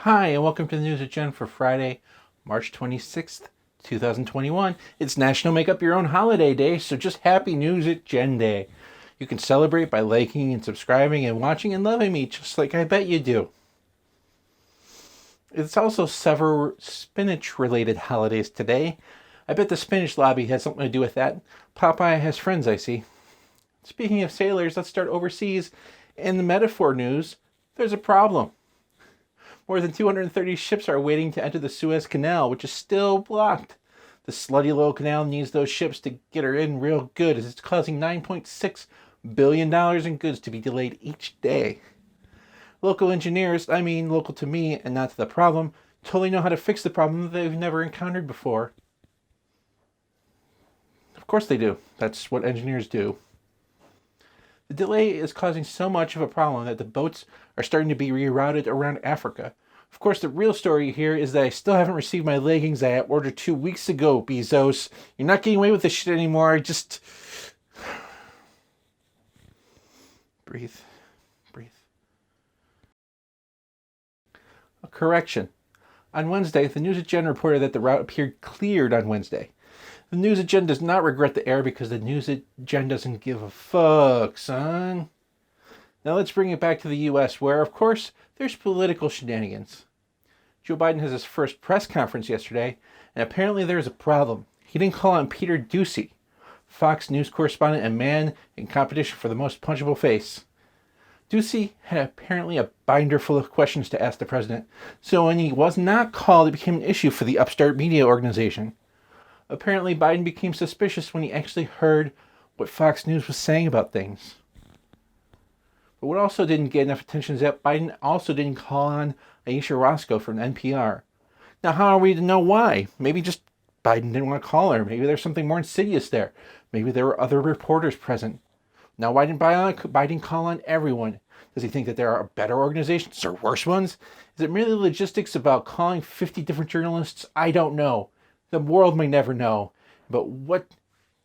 Hi, and welcome to the News Agenda for Friday, March 26th, 2021. It's National Make Up Your Own Holiday Day, so just happy News Agenda. You can celebrate by liking and subscribing and watching and loving me, just like I bet you do. It's also several spinach-related holidays today. I bet the spinach lobby has something to do with that. Popeye has friends, I see. Speaking of sailors, let's start overseas. In the metaphor news, there's a problem. More than 230 ships are waiting to enter the Suez Canal, which is still blocked. The slutty little canal needs those ships to get her in real good, as it's causing $9.6 billion in goods to be delayed each day. Local engineers, local to me and not to the problem, totally know how to fix the problem that they've never encountered before. Of course they do. That's what engineers do. The delay is causing so much of a problem that the boats are starting to be rerouted around Africa. Of course, the real story here is that I still haven't received my leggings I ordered 2 weeks ago, Bezos. You're not getting away with this shit anymore. Just breathe. A correction. On Wednesday, the News Agenda reported that the route appeared cleared on Wednesday. The News Agenda does not regret the error because the News Agenda doesn't give a fuck, son. Now let's bring it back to the U.S., where, of course, there's political shenanigans. Joe Biden has his first press conference yesterday, and apparently there's a problem. He didn't call on Peter Ducey, Fox News correspondent and man in competition for the most punchable face. Ducey had apparently a binder full of questions to ask the president, so when he was not called, it became an issue for the upstart media organization. Apparently, Biden became suspicious when he actually heard what Fox News was saying about things. But what also didn't get enough attention is that Biden also didn't call on Aisha Roscoe from NPR. Now, how are we to know why? Maybe just Biden didn't want to call her. Maybe there's something more insidious there. Maybe there were other reporters present. Now, why didn't Biden call on everyone? Does he think that there are better organizations or worse ones? Is it merely logistics about calling 50 different journalists? I don't know. The world may never know. But what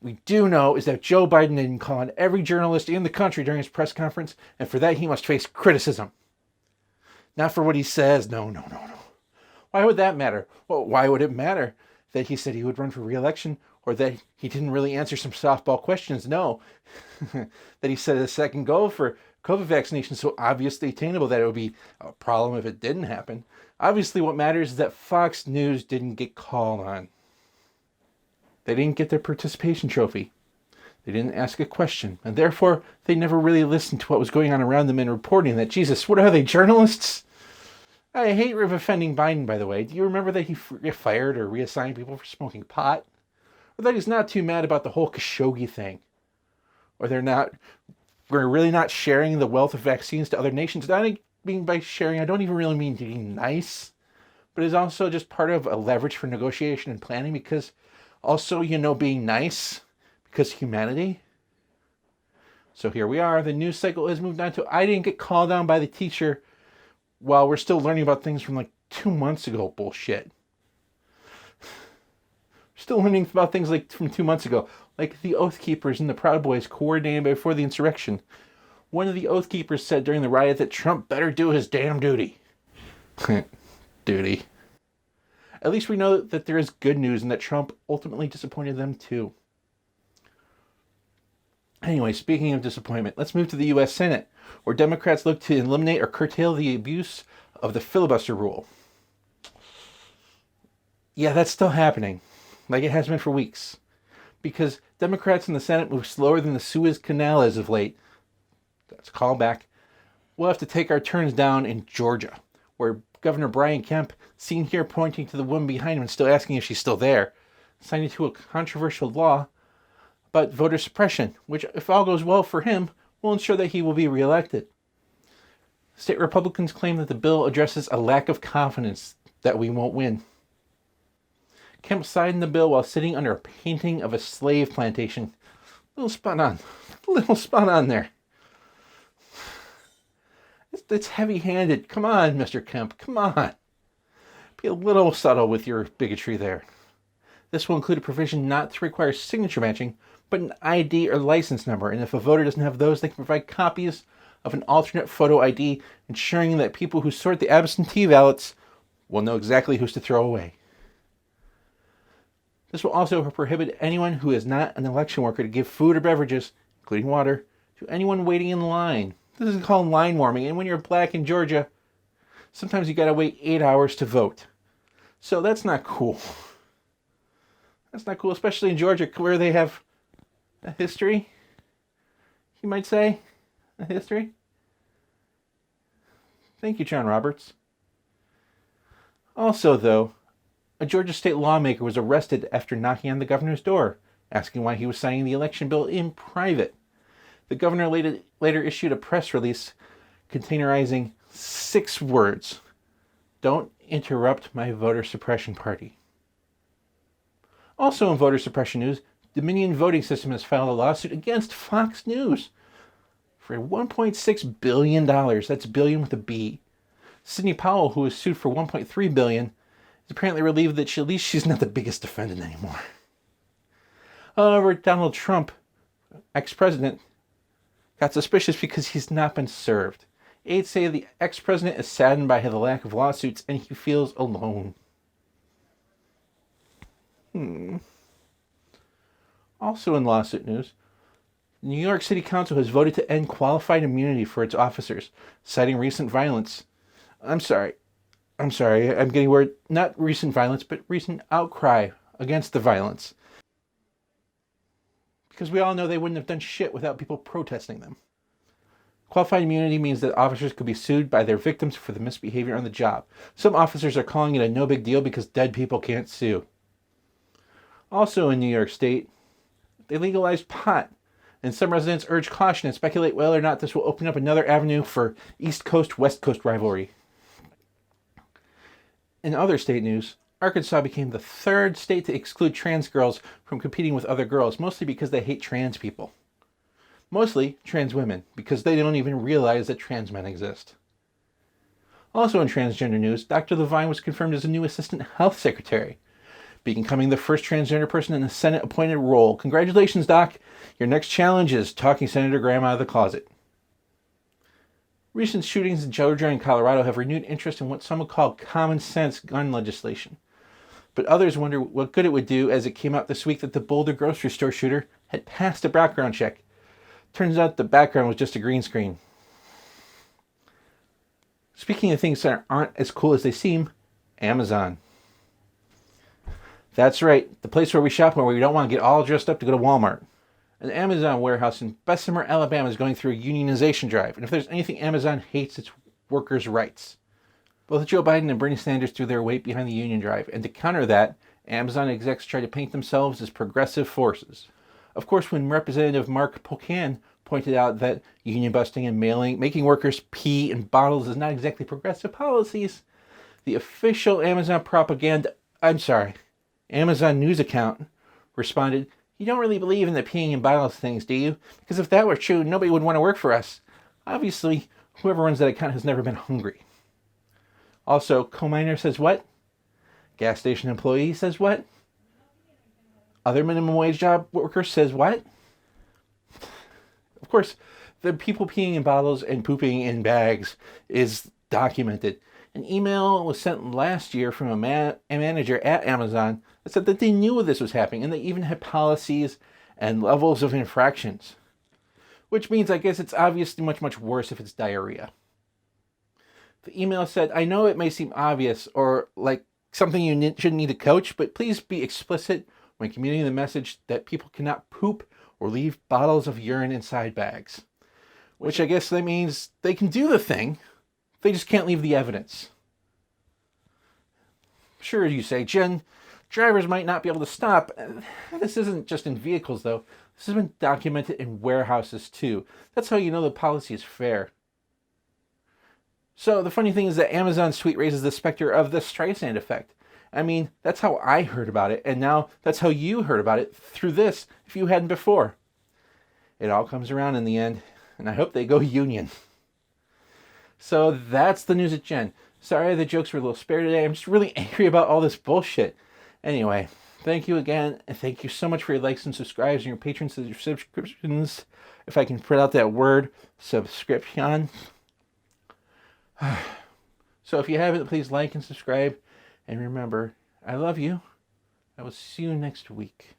we do know is that Joe Biden didn't call on every journalist in the country during his press conference, and for that he must face criticism. Not for what he says. No. Why would that matter? Well, why would it matter that he said he would run for re-election, or that he didn't really answer some softball questions? No. That he said a second goal for COVID vaccination so obviously attainable that it would be a problem if it didn't happen. Obviously, what matters is that Fox News didn't get called on. They didn't get their participation trophy. They didn't ask a question, and therefore, they never really listened to what was going on around them in reporting that, Jesus, what are they, journalists? I hate offending Biden, by the way. Do you remember that he fired or reassigned people for smoking pot? Or that he's not too mad about the whole Khashoggi thing? Or we're really not sharing the wealth of vaccines to other nations? I mean by sharing, I don't even really mean being nice, but it's also just part of a leverage for negotiation and planning, because also, being nice, because humanity. So here we are. The news cycle has moved on to I didn't get called on by the teacher while we're still learning about things from 2 months ago. Bullshit. Still learning about things from 2 months ago, like the Oath Keepers and the Proud Boys coordinated before the insurrection. One of the Oath Keepers said during the riot that Trump better do his damn duty. Duty. At least we know that there is good news and that Trump ultimately disappointed them too. Anyway, speaking of disappointment, let's move to the U.S. Senate, where Democrats look to eliminate or curtail the abuse of the filibuster rule. Yeah, that's still happening, like it has been for weeks, because Democrats in the Senate move slower than the Suez Canal as of late. That's a callback. We'll have to take our turns down in Georgia, where Governor Brian Kemp, seen here pointing to the woman behind him and still asking if she's still there, signed into a controversial law about voter suppression, which, if all goes well for him, will ensure that he will be reelected. State Republicans claim that the bill addresses a lack of confidence that we won't win. Kemp signed the bill while sitting under a painting of a slave plantation. Little spot on there. It's heavy-handed. Come on, Mr. Kemp. Come on. Be a little subtle with your bigotry there. This will include a provision not to require signature matching, but an ID or license number. And if a voter doesn't have those, they can provide copies of an alternate photo ID, ensuring that people who sort the absentee ballots We'll know exactly who's to throw away. This will also prohibit anyone who is not an election worker to give food or beverages, including water, to anyone waiting in line. This is called line warming, and when you're black in Georgia, sometimes you gotta wait 8 hours to vote. So that's not cool. That's not cool, especially in Georgia, where they have a history, you might say. A history. Thank you, John Roberts. Also, though, a Georgia state lawmaker was arrested after knocking on the governor's door, asking why he was signing the election bill in private. The governor later issued a press release containerizing 6 words: "Don't interrupt my voter suppression party." Also in voter suppression news, Dominion Voting System has filed a lawsuit against Fox News for $1.6 billion. That's billion with a B. Sidney Powell, who was sued for $1.3 billion, is apparently relieved that at least she's not the biggest defendant anymore. However, Donald Trump, ex-president, got suspicious because he's not been served. Aides say the ex-president is saddened by the lack of lawsuits and he feels alone. Also in lawsuit news, the New York City Council has voted to end qualified immunity for its officers, citing recent violence. I'm sorry, I'm getting word, not recent violence, but recent outcry against the violence. Because we all know they wouldn't have done shit without people protesting them. Qualified immunity means that officers could be sued by their victims for the misbehavior on the job. Some officers are calling it a no big deal because dead people can't sue. Also in New York State, they legalized pot, and some residents urge caution and speculate whether or not this will open up another avenue for East Coast-West Coast rivalry. In other state news, Arkansas became the 3rd state to exclude trans girls from competing with other girls, mostly because they hate trans people. Mostly trans women, because they don't even realize that trans men exist. Also in transgender news, Dr. Levine was confirmed as a new Assistant Health Secretary, becoming the first transgender person in a Senate-appointed role. Congratulations, Doc. Your next challenge is talking Senator Graham out of the closet. Recent shootings in Georgia and Colorado have renewed interest in what some would call common sense gun legislation. But others wonder what good it would do, as it came out this week that the Boulder grocery store shooter had passed a background check. Turns out the background was just a green screen. Speaking of things that aren't as cool as they seem, Amazon. That's right, the place where we shop when we don't want to get all dressed up to go to Walmart. An Amazon warehouse in Bessemer, Alabama is going through a unionization drive, and if there's anything Amazon hates, it's workers' rights. Both Joe Biden and Bernie Sanders threw their weight behind the union drive, and to counter that, Amazon execs try to paint themselves as progressive forces. Of course, when Representative Mark Pocan pointed out that union busting and making workers pee in bottles is not exactly progressive policies, the official Amazon Amazon news account responded, "You don't really believe in the peeing in bottles things, do you? Because if that were true, nobody would want to work for us." Obviously, whoever runs that account has never been hungry. Also, coal miner says what? Gas station employee says what? Other minimum wage job worker says what? Of course, the people peeing in bottles and pooping in bags is documented. An email was sent last year from a manager at Amazon that said that they knew this was happening, and they even had policies and levels of infractions. Which means, I guess, it's obviously much, much worse if it's diarrhea. The email said, "I know it may seem obvious or like something you shouldn't need to coach, but please be explicit when communicating the message that people cannot poop or leave bottles of urine inside bags." Which I guess that means they can do the thing, they just can't leave the evidence. Sure, you say, Jen, drivers might not be able to stop. This isn't just in vehicles, though. This has been documented in warehouses, too. That's how you know the policy is fair. So the funny thing is that Amazon's tweet raises the specter of the Streisand effect. I mean, that's how I heard about it, and now that's how you heard about it through this, if you hadn't before. It all comes around in the end, and I hope they go union. So that's the news at Jen. Sorry the jokes were a little spare today. I'm just really angry about all this bullshit. Anyway, thank you again, and thank you so much for your likes and subscribes and your patrons and your subscriptions. If I can print out that word, subscription. So So if you haven't, please like and subscribe. And remember, I love you. I will see you next week.